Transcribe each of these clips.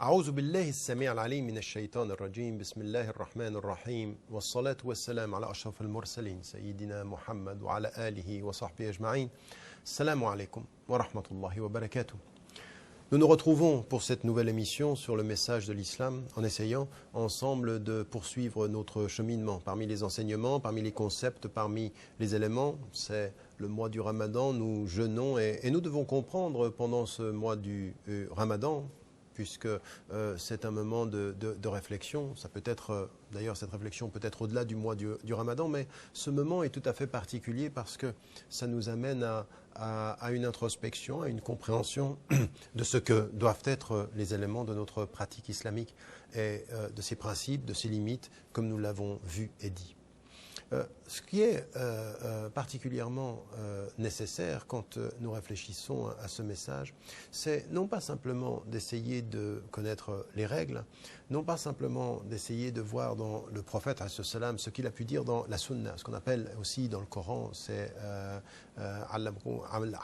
أعوذ بالله السميع العليم من الشيطان الرجيم بسم الله الرحمن الرحيم والصلاة والسلام على أشرف المرسلين سيدنا محمد وعلى آله وصحبه أجمعين. Assalamu alaikum wa rahmatullahi wa barakatuh. Nous nous retrouvons pour cette nouvelle émission sur le message de l'islam en essayant ensemble de poursuivre notre cheminement parmi les enseignements, parmi les concepts, parmi les éléments. C'est le mois du Ramadan, nous jeûnons et nous devons comprendre pendant ce mois du Ramadan, puisque c'est un moment de réflexion. Ça peut être, d'ailleurs cette réflexion peut être au-delà du mois du Ramadan, mais ce moment est tout à fait particulier parce que ça nous amène à une introspection, à une compréhension de ce que doivent être les éléments de notre pratique islamique et de ses principes, de ses limites, comme nous l'avons vu et dit. Ce qui est particulièrement nécessaire quand nous réfléchissons à ce message, c'est non pas simplement d'essayer de connaître les règles, non pas simplement d'essayer de voir dans le prophète ﷺ ce qu'il a pu dire dans la sunna, ce qu'on appelle aussi dans le Coran, c'est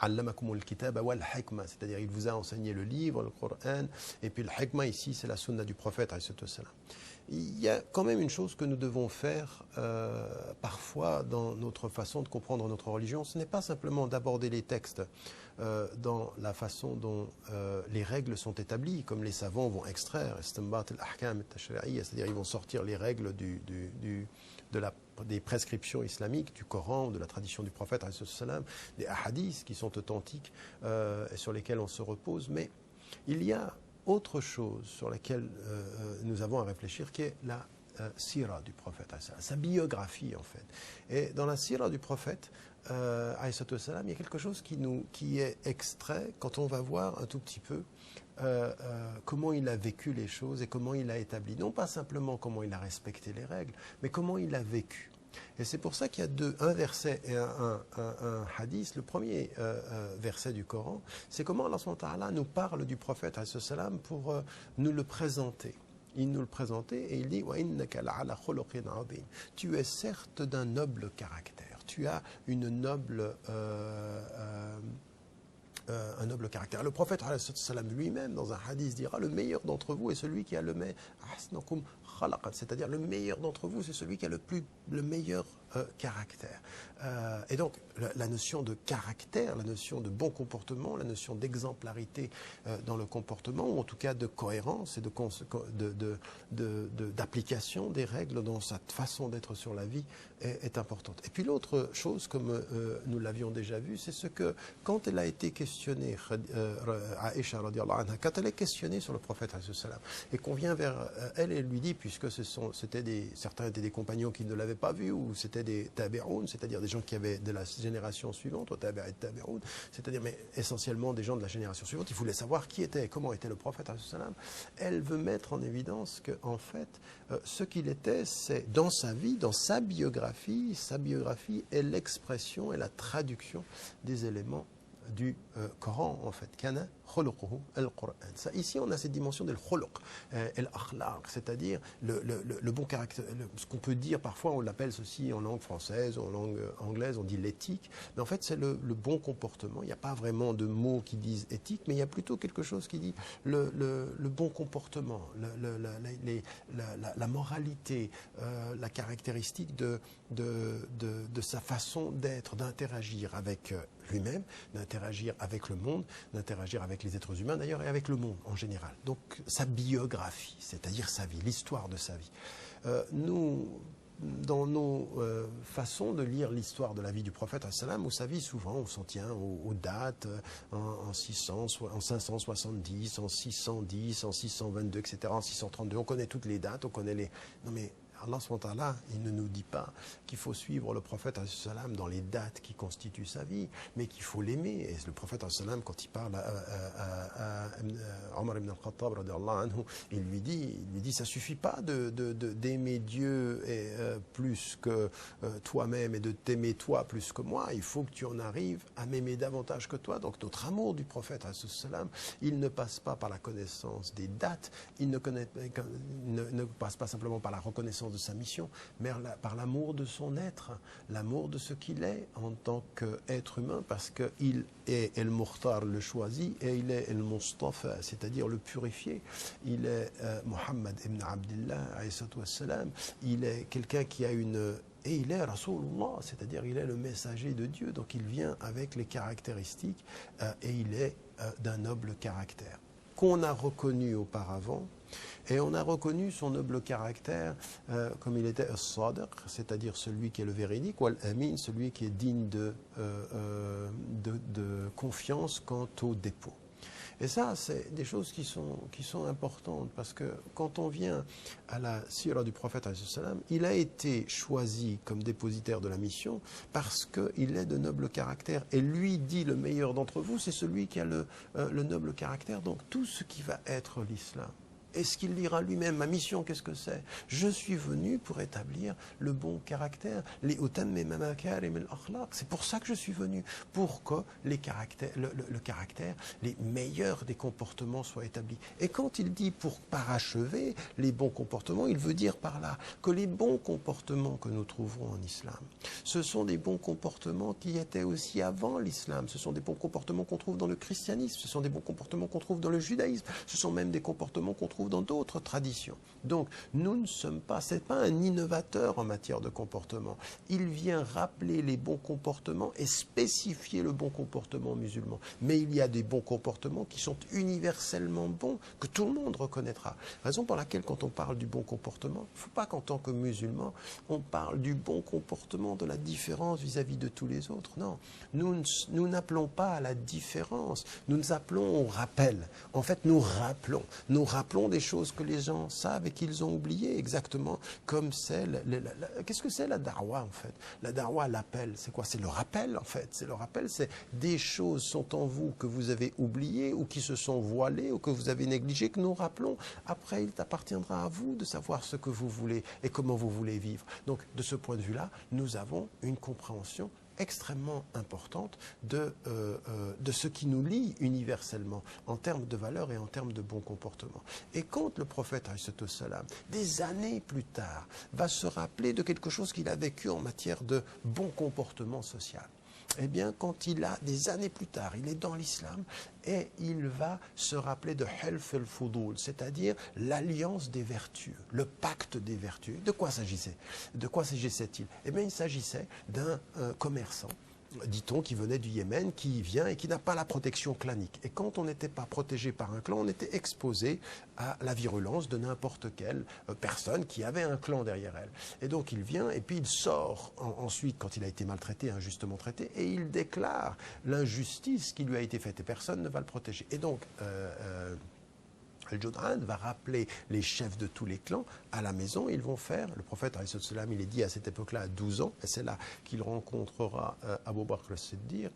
allamakumul kitaba wal hikma, c'est-à-dire il vous a enseigné le livre, le Coran, et puis le hikma ici c'est la sunna du prophète ﷺ. Il y a quand même une chose que nous devons faire parfois dans notre façon de comprendre notre religion, ce n'est pas simplement d'aborder les textes dans la façon dont les règles sont établies, comme les savants vont extraire, c'est-à-dire ils vont sortir les règles des prescriptions islamiques, du Coran, de la tradition du prophète, des hadiths qui sont authentiques et sur lesquels on se repose, mais il y a autre chose sur laquelle nous avons à réfléchir, qui est la sira du prophète, sa biographie en fait. Et dans la sira du prophète, il y a quelque chose qui est extrait quand on va voir un tout petit peu comment il a vécu les choses et comment il a établi, non pas simplement comment il a respecté les règles, mais comment il a vécu. Et c'est pour ça qu'il y a un verset et un hadith. Le premier verset du Coran, c'est comment Allah subhanahu wa ta'ala nous parle du prophète pour nous le présenter. Il nous le présentait et il dit « Tu es certes d'un noble caractère, tu as une noble... un noble caractère. Le prophète lui-même, dans un hadith, dira « Le meilleur d'entre vous est celui qui a le meilleur... » c'est-à-dire le meilleur d'entre vous, c'est celui qui a le meilleur caractère. Et donc, la notion de caractère, la notion de bon comportement, la notion d'exemplarité dans le comportement, ou en tout cas de cohérence et d'application des règles dans sa façon d'être sur la vie est importante. Et puis l'autre chose, comme nous l'avions déjà vu, c'est ce que, quand elle a été questionnée, Aïcha radiallahu anha, quand elle est questionnée sur le prophète, et qu'on vient vers elle et lui dit, puisque certains étaient des compagnons qui ne l'avaient pas vu, ou c'était des tabi'oun, c'est-à-dire des gens qui avaient de la génération suivante, c'est-à-dire mais essentiellement des gens de la génération suivante, il voulait savoir qui était, comment était le prophète. Elle veut mettre en évidence qu'en fait, ce qu'il était, c'est dans sa vie, dans sa biographie est l'expression et la traduction des éléments du Coran, en fait. Kana khuluquhu al-Qur'an. Ici, on a cette dimension de l'khuluq, al-akhlaq, c'est-à-dire le bon caractère. Ce qu'on peut dire, parfois, on l'appelle ceci en langue française, en langue anglaise, on dit l'éthique. Mais en fait, c'est le bon comportement. Il n'y a pas vraiment de mots qui disent éthique, mais il y a plutôt quelque chose qui dit le bon comportement, la moralité, la caractéristique de sa façon d'être, d'interagir avec lui-même, d'interagir avec le monde, d'interagir avec les êtres humains d'ailleurs et avec le monde en général. Donc sa biographie, c'est-à-dire sa vie, l'histoire de sa vie. Nous, dans nos façons de lire l'histoire de la vie du prophète, ou sa vie, souvent on s'en tient aux dates, en 570, en 610, en 622, etc., en 632. On connaît toutes les dates, on connaît les... Non mais Allah subhanahu wa ta'ala, il ne nous dit pas qu'il faut suivre le prophète dans les dates qui constituent sa vie, mais qu'il faut l'aimer. Et le prophète, quand il parle à Omar ibn al-Khattab, il lui dit, ça suffit pas d'aimer Dieu plus que toi-même et de t'aimer toi plus que moi. Il faut que tu en arrives à m'aimer davantage que toi. Donc notre amour du prophète, il ne passe pas par la connaissance des dates, il ne passe pas simplement par la reconnaissance de sa mission, mais par l'amour de son être, l'amour de ce qu'il est en tant qu'être humain, parce qu'il est El Mukhtar, le choisi, et il est El Mustafa, c'est-à-dire le purifié. Il est Muhammad ibn Abdillah, il est quelqu'un qui a une... Et il est Rasulullah, c'est-à-dire il est le messager de Dieu, donc il vient avec les caractéristiques et il est d'un noble caractère qu'on a reconnu auparavant. Et on a reconnu son noble caractère comme il était as-sadiq, c'est-à-dire celui qui est le véridique, ou al-amin, celui qui est digne de confiance quant au dépôt. Et ça, c'est des choses qui sont importantes, parce que quand on vient à la sira du prophète, il a été choisi comme dépositaire de la mission parce qu'il est de noble caractère. Et lui dit, le meilleur d'entre vous, c'est celui qui a le noble caractère. Donc tout ce qui va être l'islam. Et ce qu'il dira lui-même, ma mission, qu'est-ce que c'est? Je suis venu pour établir le bon caractère. C'est pour ça que je suis venu, pour que le caractère, les meilleurs des comportements soient établis. Et quand il dit pour parachever les bons comportements, il veut dire par là que les bons comportements que nous trouverons en islam, ce sont des bons comportements qui étaient aussi avant l'islam. Ce sont des bons comportements qu'on trouve dans le christianisme, ce sont des bons comportements qu'on trouve dans le judaïsme, ce sont même des comportements qu'on trouve dans d'autres traditions. Donc, nous ne sommes pas, c'est pas un innovateur en matière de comportement. Il vient rappeler les bons comportements et spécifier le bon comportement musulman. Mais il y a des bons comportements qui sont universellement bons, que tout le monde reconnaîtra. Raison pour laquelle, quand on parle du bon comportement, il ne faut pas qu'en tant que musulman, on parle du bon comportement, de la différence vis-à-vis de tous les autres. Non, nous n'appelons pas à la différence, nous appelons au rappel. En fait, nous rappelons des choses que les gens savent et qu'ils ont oubliées, exactement comme c'est... Qu'est-ce que c'est la darwa, en fait? La darwa, l'appel, c'est quoi? C'est le rappel, en fait. C'est le rappel, c'est des choses sont en vous que vous avez oubliées ou qui se sont voilées ou que vous avez négligées, que nous rappelons. Après, il appartiendra à vous de savoir ce que vous voulez et comment vous voulez vivre. Donc, de ce point de vue-là, nous avons une compréhension extrêmement importante de ce qui nous lie universellement en termes de valeurs et en termes de bon comportement. Et quand le prophète, des années plus tard, va se rappeler de quelque chose qu'il a vécu en matière de bon comportement social, eh bien, quand il a, des années plus tard, il est dans l'islam et il va se rappeler de Helf el-Fudul, c'est-à-dire l'alliance des vertus, le pacte des vertus. De quoi s'agissait? De quoi s'agissait-il? Eh bien, il s'agissait d'un commerçant, dit-on, qui venait du Yémen, qui vient et qui n'a pas la protection clanique. Et quand on n'était pas protégé par un clan, on était exposé à la virulence de n'importe quelle personne qui avait un clan derrière elle. Et donc il vient et puis il sort ensuite, quand il a été maltraité, injustement traité, et il déclare l'injustice qui lui a été faite et personne ne va le protéger. Et donc... Al-Jud'an va rappeler les chefs de tous les clans à la maison. Ils vont faire, le prophète, il est dit à cette époque-là à 12 ans, et c'est là qu'il rencontrera Abu Bakr as-Siddiq,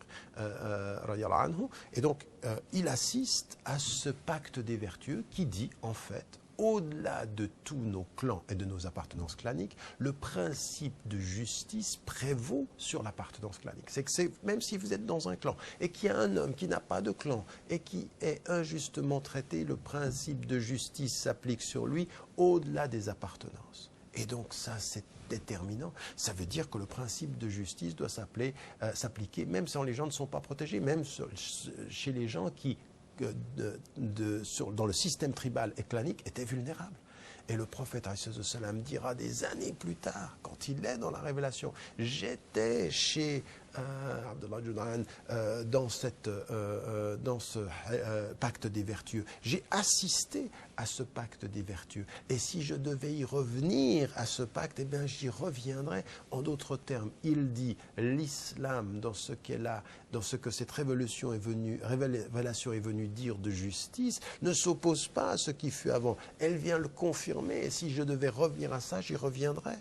et donc il assiste à ce pacte des vertueux qui dit en fait, au-delà de tous nos clans et de nos appartenances claniques, le principe de justice prévaut sur l'appartenance clanique. C'est que même si vous êtes dans un clan et qu'il y a un homme qui n'a pas de clan et qui est injustement traité, le principe de justice s'applique sur lui au-delà des appartenances. Et donc ça, c'est déterminant. Ça veut dire que le principe de justice doit s'appliquer même si les gens ne sont pas protégés, même chez les gens qui... dans le système tribal et clanique était vulnérable. Et le prophète dira des années plus tard, quand il est dans la révélation, j'étais chez Abdullah Jud'an dans ce pacte des vertueux. J'ai assisté à ce pacte des vertueux. Et si je devais y revenir à ce pacte, eh bien j'y reviendrai. En d'autres termes, il dit l'islam dans ce qu'elle a, dans ce que cette révélation est venue dire de justice, ne s'oppose pas à ce qui fut avant. Elle vient le confirmer. Et si je devais revenir à ça, j'y reviendrai.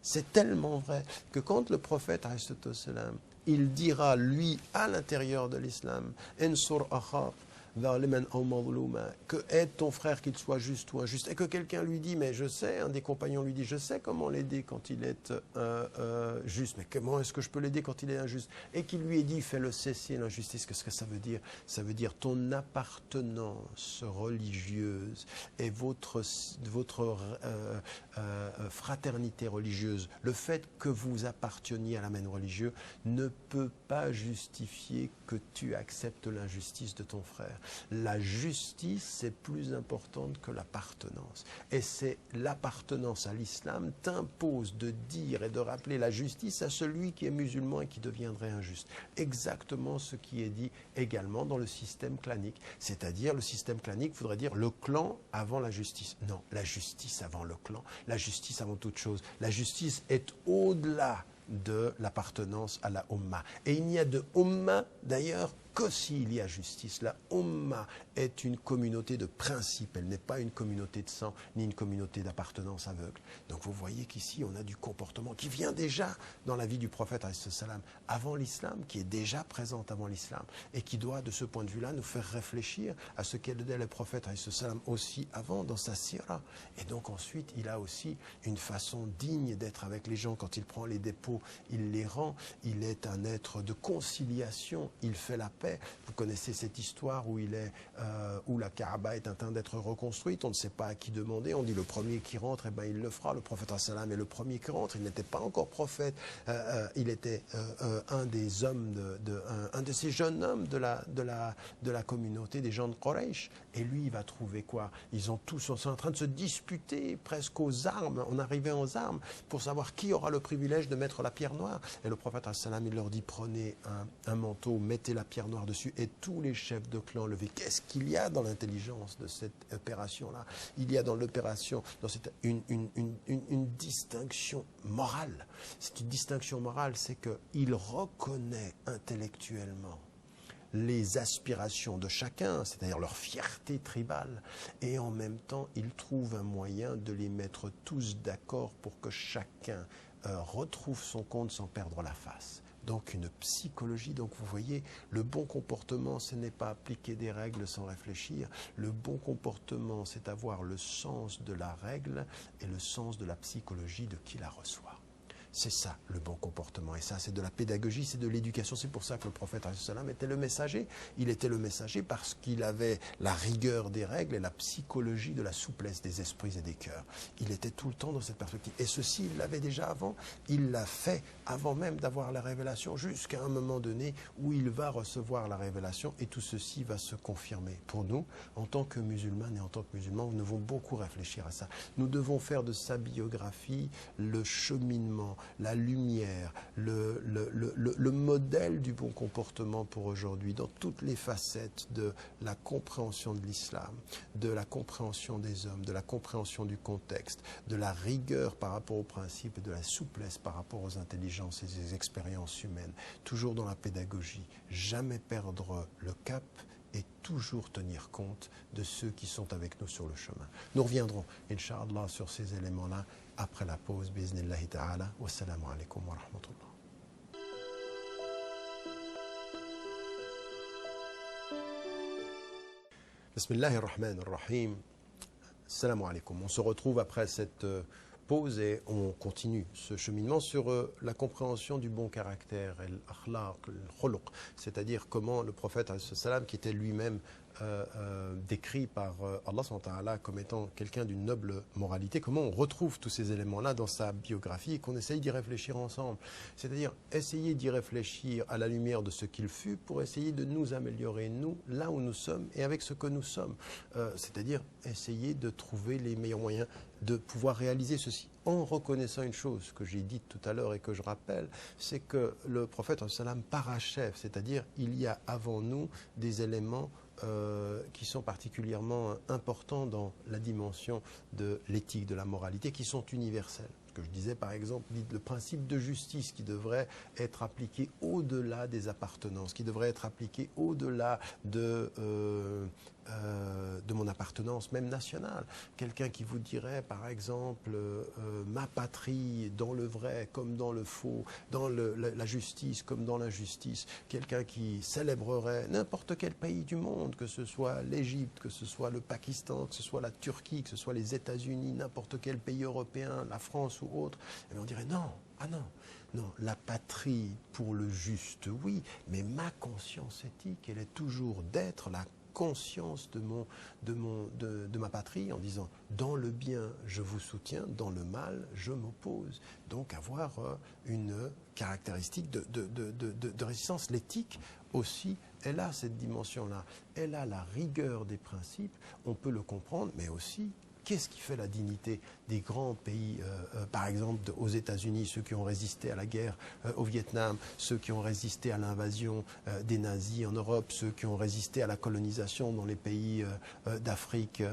C'est tellement vrai que quand le prophète, il dira, lui, à l'intérieur de l'islam, « Ensur akhak que aide ton frère qu'il soit juste ou injuste, et que quelqu'un lui dit, mais je sais, un des compagnons lui dit, je sais comment l'aider quand il est juste, mais comment est-ce que je peux l'aider quand il est injuste, et qu'il lui ait dit, fais-le cesser l'injustice. Qu'est-ce que ça veut dire? Ça veut dire ton appartenance religieuse et votre fraternité religieuse, le fait que vous appartieniez à la même religieuse ne peut pas justifier que tu acceptes l'injustice de ton frère. La justice est plus importante que l'appartenance. Et c'est l'appartenance à l'islam t'impose de dire et de rappeler la justice à celui qui est musulman et qui deviendrait injuste. Exactement ce qui est dit également dans le système clanique. C'est-à-dire, le système clanique voudrait dire le clan avant la justice. Non, la justice avant le clan. La justice avant toute chose. La justice est au-delà de l'appartenance à la Ummah. Et il n'y a de Ummah, d'ailleurs, que s'il y a justice. La Ummah est une communauté de principes. Elle n'est pas une communauté de sang, ni une communauté d'appartenance aveugle. Donc vous voyez qu'ici, on a du comportement qui vient déjà dans la vie du prophète, avant l'islam, qui est déjà présente avant l'islam, et qui doit, de ce point de vue-là, nous faire réfléchir à ce qu'est le prophète aussi avant, dans sa sira. Et donc ensuite, il a aussi une façon digne d'être avec les gens. Quand il prend les dépôts, il les rend. Il est un être de conciliation. Il fait la paix. Vous connaissez cette histoire où où la Kaaba est en train d'être reconstruite. On ne sait pas à qui demander. On dit le premier qui rentre, il le fera. Le prophète est le premier qui rentre. Il n'était pas encore prophète. Il était un des hommes, un de ces jeunes hommes de la communauté des gens de Quraysh. Et lui, il va trouver quoi? Ils sont en train de se disputer presque aux armes, en arrivant aux armes, pour savoir qui aura le privilège de mettre la pierre noire. Et le prophète, il leur dit, prenez un manteau, mettez la pierre noire dessus, et tous les chefs de clan levés. Qu'est-ce qu'il y a dans l'intelligence de cette opération-là? Il y a dans l'opération une distinction morale. C'est une distinction morale, c'est qu'il reconnaît intellectuellement les aspirations de chacun, c'est-à-dire leur fierté tribale, et en même temps, il trouve un moyen de les mettre tous d'accord pour que chacun retrouve son compte sans perdre la face. Donc une psychologie, donc vous voyez, le bon comportement, ce n'est pas appliquer des règles sans réfléchir. Le bon comportement, c'est avoir le sens de la règle et le sens de la psychologie de qui la reçoit. C'est ça, le bon comportement. Et ça, c'est de la pédagogie, c'est de l'éducation. C'est pour ça que le prophète était le messager. Il était le messager parce qu'il avait la rigueur des règles et la psychologie de la souplesse des esprits et des cœurs. Il était tout le temps dans cette perspective. Et ceci, il l'avait déjà avant. Il l'a fait avant même d'avoir la révélation, jusqu'à un moment donné où il va recevoir la révélation. Et tout ceci va se confirmer. Pour nous, en tant que musulmans et en tant que musulmans, nous devons beaucoup réfléchir à ça. Nous devons faire de sa biographie le cheminement, la lumière, le modèle du bon comportement pour aujourd'hui, dans toutes les facettes de la compréhension de l'islam, de la compréhension des hommes, de la compréhension du contexte, de la rigueur par rapport aux principes et de la souplesse par rapport aux intelligences et aux expériences humaines. Toujours dans la pédagogie, jamais perdre le cap et toujours tenir compte de ceux qui sont avec nous sur le chemin. Nous reviendrons, Inch'Allah, sur ces éléments-là après la pause, bi'iznillahi ta'ala. Wassalamu alaikum wa rahmatullah. Bismillahirrahmanirrahim. Assalamu alaikum. On se retrouve après cette pause et on continue ce cheminement sur la compréhension du bon caractère, l'akhlaq, le khuluq, c'est-à-dire comment le prophète, qui était lui-même décrit par Allah SWT comme étant quelqu'un d'une noble moralité, comment on retrouve tous ces éléments-là dans sa biographie et qu'on essaye d'y réfléchir ensemble. C'est-à-dire essayer d'y réfléchir à la lumière de ce qu'il fut pour essayer de nous améliorer, nous, là où nous sommes et avec ce que nous sommes. C'est-à-dire essayer de trouver les meilleurs moyens de pouvoir réaliser ceci en reconnaissant une chose que j'ai dite tout à l'heure et que je rappelle, c'est que le prophète parachève, c'est-à-dire il y a avant nous des éléments qui sont particulièrement importants dans la dimension de l'éthique, de la moralité, qui sont universels. Que je disais par exemple, le principe de justice qui devrait être appliqué au-delà des appartenances, qui devrait être appliqué au-delà de de mon appartenance même nationale. Quelqu'un qui vous dirait, par exemple, ma patrie dans le vrai comme dans le faux, dans la justice comme dans l'injustice. Quelqu'un qui célébrerait n'importe quel pays du monde, que ce soit l'Égypte, que ce soit le Pakistan, que ce soit la Turquie, que ce soit les États-Unis, n'importe quel pays européen, la France ou autre, et bien on dirait non, ah non. Non, la patrie pour le juste, oui, mais ma conscience éthique, elle est toujours d'être la conscience de ma patrie en disant dans le bien je vous soutiens, dans le mal je m'oppose. Donc avoir une caractéristique de résistance. L'éthique aussi, elle a cette dimension-là. Elle a la rigueur des principes, on peut le comprendre, mais aussi qu'est-ce qui fait la dignité des grands pays, par exemple aux États-Unis, ceux qui ont résisté à la guerre au Vietnam, ceux qui ont résisté à l'invasion des nazis en Europe, ceux qui ont résisté à la colonisation dans les pays d'Afrique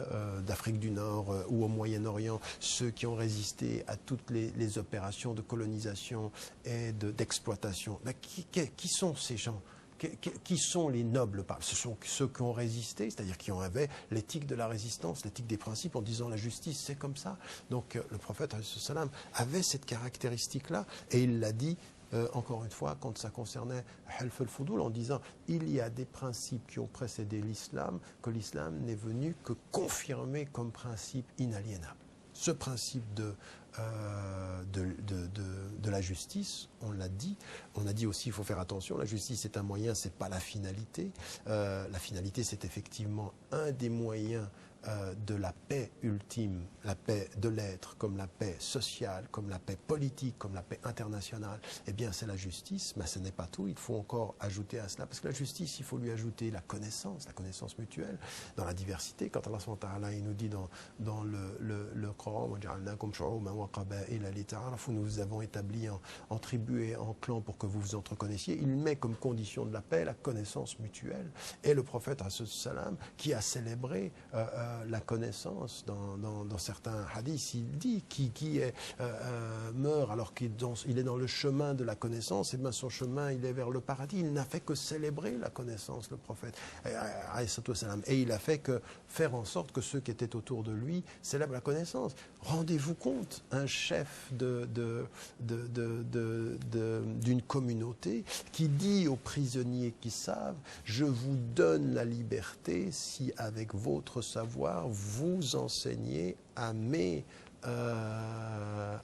du Nord ou au Moyen-Orient, ceux qui ont résisté à toutes les opérations de colonisation et d'exploitation. Ben, qui sont ces gens ? Qui sont les nobles? Ce sont ceux qui ont résisté, c'est-à-dire qui avaient l'éthique de la résistance, l'éthique des principes, en disant la justice, c'est comme ça. Donc le prophète salam avait cette caractéristique-là, et il l'a dit, encore une fois, quand ça concernait Half al-Fudul, en disant il y a des principes qui ont précédé l'islam, que l'islam n'est venu que confirmer comme principe inaliénable. Ce principe de la justice, on l'a dit. On a dit aussi, il faut faire attention, la justice est un moyen, ce n'est pas la finalité. La finalité, c'est effectivement un des moyens de la paix ultime, la paix de l'être, comme la paix sociale, comme la paix politique, comme la paix internationale. Eh bien, c'est la justice, mais ce n'est pas tout. Il faut encore ajouter à cela, parce que la justice, il faut lui ajouter la connaissance mutuelle, dans la diversité. Quand Allah subhanahu wa ta'ala, il nous dit dans le Coran, nous vous avons établi en tribus et en clans pour que vous vous entreconnaissiez. Il met comme condition de la paix la connaissance mutuelle. Et le prophète, salam, qui a célébré la connaissance dans certains hadiths, il dit qui meurt alors qu'il est dans le chemin de la connaissance, et bien son chemin il est vers le paradis. Il n'a fait que célébrer la connaissance, le prophète, et il a fait que faire en sorte que ceux qui étaient autour de lui célèbrent la connaissance. Rendez-vous compte, un chef d'une communauté qui dit aux prisonniers qui savent, je vous donne la liberté si avec votre savoir vous enseignez à mes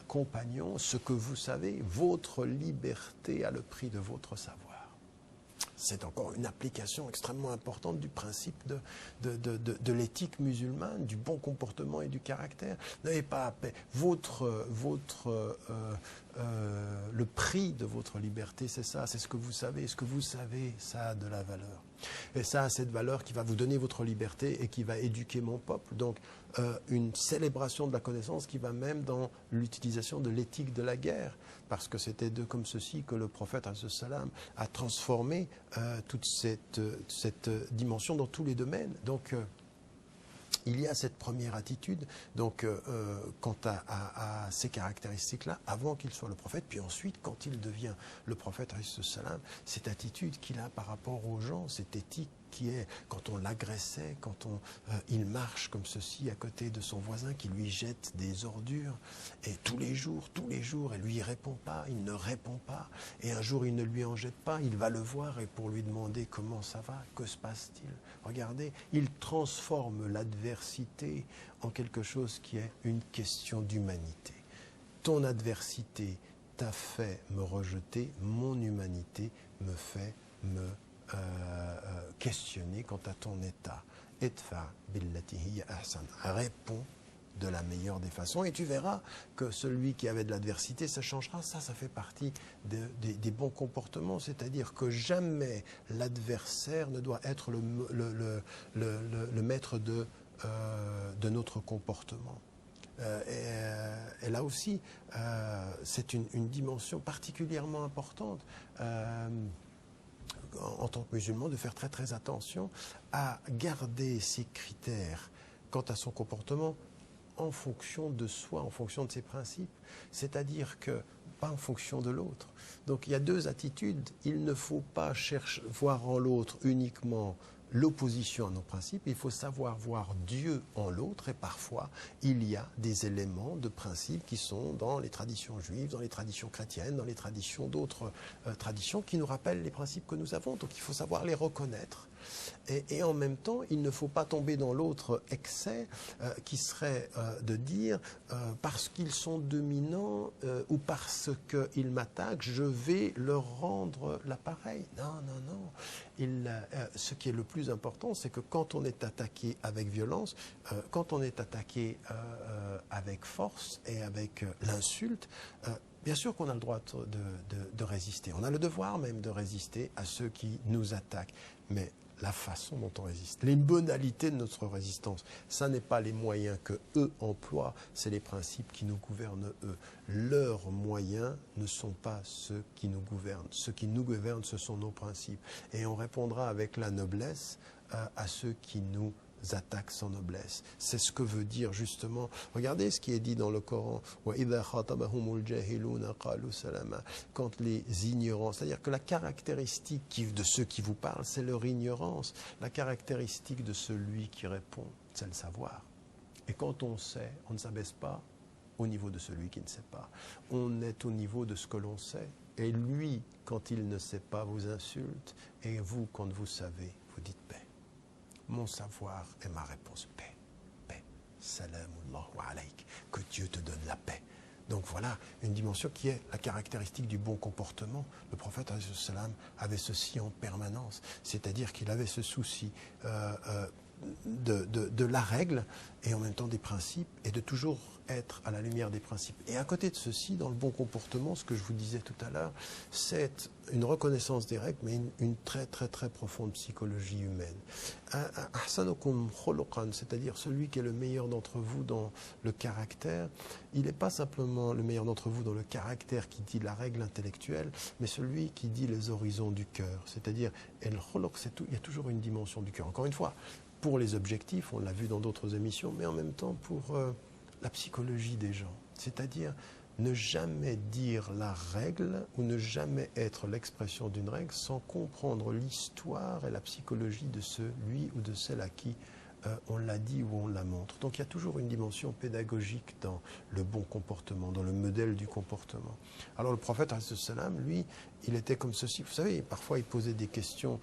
compagnons ce que vous savez, votre liberté à le prix de votre savoir. C'est encore une application extrêmement importante du principe de l'éthique musulmane, du bon comportement et du caractère. N'avez pas le prix de votre liberté, c'est ça, c'est ce que vous savez. Ce que vous savez, ça a de la valeur. Et ça a cette valeur qui va vous donner votre liberté et qui va éduquer mon peuple. Donc, une célébration de la connaissance qui va même dans l'utilisation de l'éthique de la guerre. Parce que c'était comme ceci que le prophète a transformé toute cette dimension dans tous les domaines. Donc, il y a cette première attitude, donc quant à ces caractéristiques-là, avant qu'il soit le prophète, puis ensuite, quand il devient le prophète, cette attitude qu'il a par rapport aux gens, cette éthique qui est, quand on l'agressait, quand il marche comme ceci à côté de son voisin qui lui jette des ordures, et tous les jours, elle lui répond pas, il ne répond pas, et un jour il ne lui en jette pas, il va le voir et pour lui demander comment ça va, que se passe-t-il? Regardez, il transforme l'adversité en quelque chose qui est une question d'humanité. Ton adversité t'a fait me rejeter, mon humanité me fait me questionner quant à ton état. Idfa billati hiya ahsan. Réponds de la meilleure des façons et tu verras que celui qui avait de l'adversité, ça changera. Ça fait partie des bons comportements, c'est-à-dire que jamais l'adversaire ne doit être le maître de notre comportement. Et là aussi, c'est une dimension particulièrement importante. En tant que musulman, de faire très très attention à garder ses critères quant à son comportement en fonction de soi, en fonction de ses principes, c'est-à-dire que pas en fonction de l'autre. Donc il y a deux attitudes, il ne faut pas voir en l'autre uniquement l'opposition à nos principes, il faut savoir voir Dieu en l'autre, et parfois il y a des éléments de principes qui sont dans les traditions juives, dans les traditions chrétiennes, dans les traditions d'autres traditions qui nous rappellent les principes que nous avons. Donc il faut savoir les reconnaître. Et en même temps, il ne faut pas tomber dans l'autre excès qui serait de dire parce qu'ils sont dominants ou parce qu'ils m'attaquent, je vais leur rendre l'appareil. Non, non, non. Ce qui est le plus important, c'est que quand on est attaqué avec violence, quand on est attaqué avec force et avec l'insulte, bien sûr qu'on a le droit de résister. On a le devoir même de résister à ceux qui nous attaquent. Mais la façon dont on résiste, les modalités de notre résistance, ça n'est pas les moyens que eux emploient, c'est les principes qui nous gouvernent eux. Leurs moyens ne sont pas ceux qui nous gouvernent. Ce qui nous gouverne, ce sont nos principes. Et on répondra avec la noblesse à ceux qui nous attaquent sans noblesse. C'est ce que veut dire justement, regardez ce qui est dit dans le Coran, quand les ignorants, c'est-à-dire que la caractéristique de ceux qui vous parlent, c'est leur ignorance. La caractéristique de celui qui répond, c'est le savoir. Et quand on sait, on ne s'abaisse pas au niveau de celui qui ne sait pas. On est au niveau de ce que l'on sait. Et lui, quand il ne sait pas, vous insulte. Et vous, quand vous savez, vous dites paix. Mon savoir est ma réponse. Paix, paix. Salamullahu alayk. Que Dieu te donne la paix. Donc voilà une dimension qui est la caractéristique du bon comportement. Le prophète avait ceci en permanence. C'est-à-dire qu'il avait ce souci de la règle et en même temps des principes et de toujours être à la lumière des principes. Et à côté de ceci, dans le bon comportement, ce que je vous disais tout à l'heure, c'est une reconnaissance des règles, mais une très très très profonde psychologie humaine. Ahsanukum khuluqan, c'est-à-dire celui qui est le meilleur d'entre vous dans le caractère, il n'est pas simplement le meilleur d'entre vous dans le caractère qui dit la règle intellectuelle, mais celui qui dit les horizons du cœur. C'est-à-dire, il y a toujours une dimension du cœur. Encore une fois, pour les objectifs, on l'a vu dans d'autres émissions, mais en même temps pour la psychologie des gens. C'est-à-dire ne jamais dire la règle ou ne jamais être l'expression d'une règle sans comprendre l'histoire et la psychologie de celui ou de celle à qui on l'a dit ou on la montre. Donc il y a toujours une dimension pédagogique dans le bon comportement, dans le modèle du comportement. Alors le prophète, lui, il était comme ceci. Vous savez, parfois il posait des questions,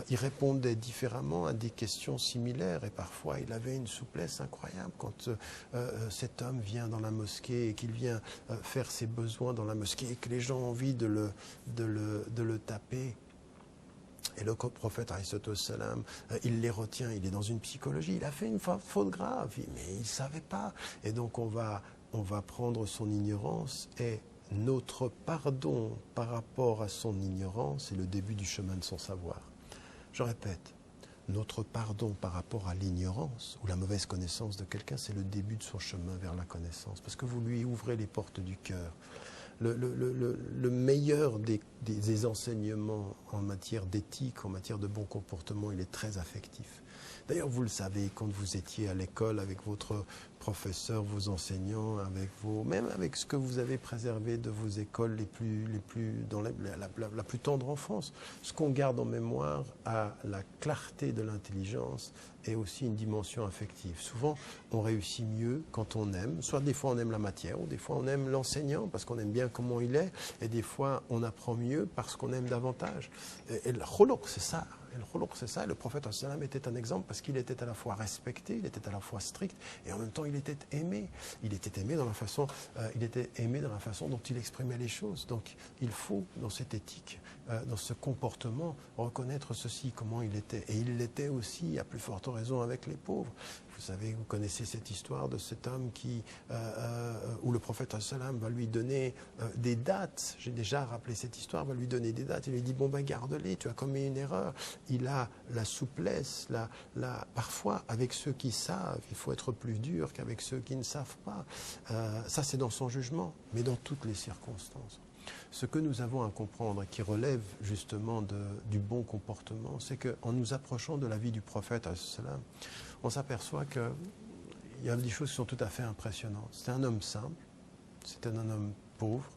il répondait différemment à des questions similaires et parfois il avait une souplesse incroyable quand cet homme vient dans la mosquée et qu'il vient faire ses besoins dans la mosquée et que les gens ont envie de le taper. Et le prophète, il les retient, il est dans une psychologie, il a fait une faute grave, mais il ne savait pas. Et donc on va prendre son ignorance et notre pardon par rapport à son ignorance est le début du chemin de son savoir. Je répète, notre pardon par rapport à l'ignorance ou la mauvaise connaissance de quelqu'un, c'est le début de son chemin vers la connaissance, parce que vous lui ouvrez les portes du cœur. Le meilleur des enseignements en matière d'éthique, en matière de bon comportement, il est très affectif. D'ailleurs, vous le savez, quand vous étiez à l'école avec votre professeur, vos enseignants, même avec ce que vous avez préservé de vos écoles dans la plus tendre enfance, ce qu'on garde en mémoire a la clarté de l'intelligence et aussi une dimension affective. Souvent, on réussit mieux quand on aime, soit des fois on aime la matière, ou des fois on aime l'enseignant parce qu'on aime bien comment il est, et des fois on apprend mieux parce qu'on aime davantage. Et le khuluq, c'est ça. Et le khuluq, c'est ça. Et le prophète était un exemple parce qu'il était à la fois respecté, il était à la fois strict, et en même temps il était aimé. Il était aimé dans la façon dont il exprimait les choses. Donc il faut, dans cette éthique, dans ce comportement, reconnaître ceci, comment il était. Et il l'était aussi, à plus forte raison, avec les pauvres. Vous savez, vous connaissez cette histoire de cet homme où le prophète va lui donner des dates. J'ai déjà rappelé cette histoire, va lui donner des dates. Il lui dit, bon ben garde-les, tu as commis une erreur. Il a la souplesse, parfois avec ceux qui savent, il faut être plus dur qu'avec ceux qui ne savent pas. Ça c'est dans son jugement, mais dans toutes les circonstances. Ce que nous avons à comprendre et qui relève justement du bon comportement, c'est qu'en nous approchant de la vie du prophète, on s'aperçoit qu'il y a des choses qui sont tout à fait impressionnantes. C'était un homme simple, c'était un homme pauvre,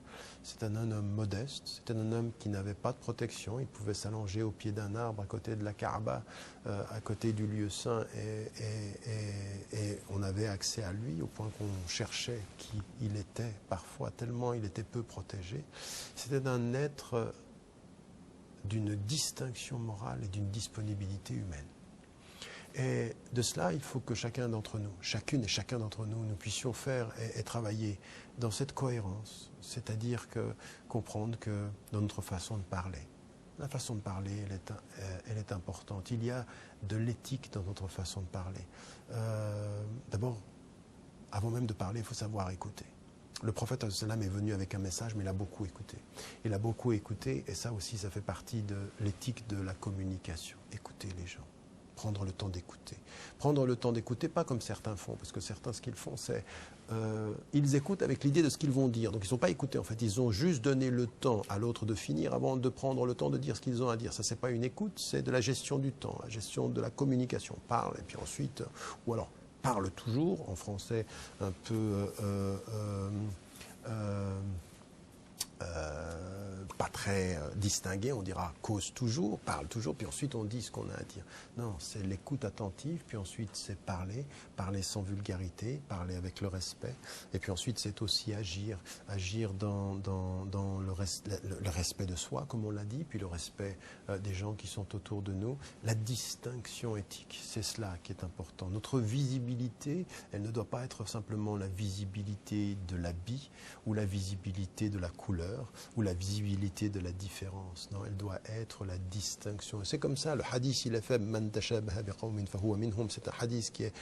C'était un homme modeste, c'était un homme qui n'avait pas de protection. Il pouvait s'allonger au pied d'un arbre à côté de la Kaaba, à côté du lieu saint, et on avait accès à lui au point qu'on cherchait qui il était parfois, tellement il était peu protégé. C'était un être d'une distinction morale et d'une disponibilité humaine. Et de cela, il faut que chacun d'entre nous, chacune et chacun d'entre nous, nous puissions faire et travailler dans cette cohérence, c'est-à-dire que comprendre que dans notre façon de parler, la façon de parler, elle est importante. Il y a de l'éthique dans notre façon de parler. D'abord, avant même de parler, il faut savoir écouter. Le prophète sallam est venu avec un message, mais il a beaucoup écouté. Il a beaucoup écouté, et ça aussi, ça fait partie de l'éthique de la communication. Écouter les gens. Prendre le temps d'écouter. Prendre le temps d'écouter, pas comme certains font, parce que certains, ce qu'ils font, c'est ils écoutent avec l'idée de ce qu'ils vont dire. Donc, ils ne sont pas écoutés, en fait. Ils ont juste donné le temps à l'autre de finir avant de prendre le temps de dire ce qu'ils ont à dire. Ça, c'est pas une écoute, c'est de la gestion du temps, la gestion de la communication. Parle, et puis ensuite, ou alors, parle toujours, en français un peu pas très distingué, on dira cause toujours, parle toujours, puis ensuite on dit ce qu'on a à dire. Non, c'est l'écoute attentive, puis ensuite c'est parler, parler sans vulgarité, parler avec le respect, et puis ensuite c'est aussi agir dans le respect de soi, comme on l'a dit, puis le respect des gens qui sont autour de nous. La distinction éthique, c'est cela qui est important. Notre visibilité, elle ne doit pas être simplement la visibilité de l'habit, ou la visibilité de la couleur, ou la visibilité de la différence. Non, elle doit être la distinction. C'est comme ça, le hadith, il est faible. Man tashabaha biqawmin fahuwa minhum. C'est un hadith qui est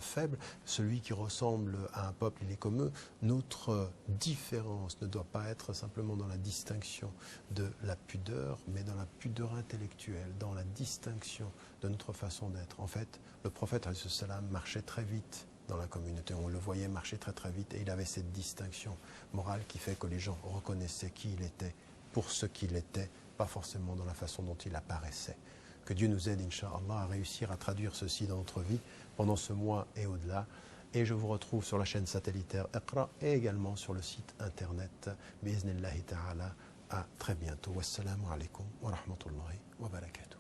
faible. Celui qui ressemble à un peuple, il est comme eux. Notre différence ne doit pas être simplement dans la distinction de la pudeur, mais dans la pudeur intellectuelle, dans la distinction de notre façon d'être. En fait, le prophète alayhi salam marchait très vite dans la communauté. On le voyait marcher très très vite et il avait cette distinction morale qui fait que les gens reconnaissaient qui il était pour ce qu'il était, pas forcément dans la façon dont il apparaissait. Que Dieu nous aide, Inch'Allah, à réussir à traduire ceci dans notre vie pendant ce mois et au-delà. Et je vous retrouve sur la chaîne satellitaire Iqra et également sur le site internet Bi'iznillahi ta'ala. À très bientôt. Wassalamu alaikum wa rahmatullahi wa barakatuh.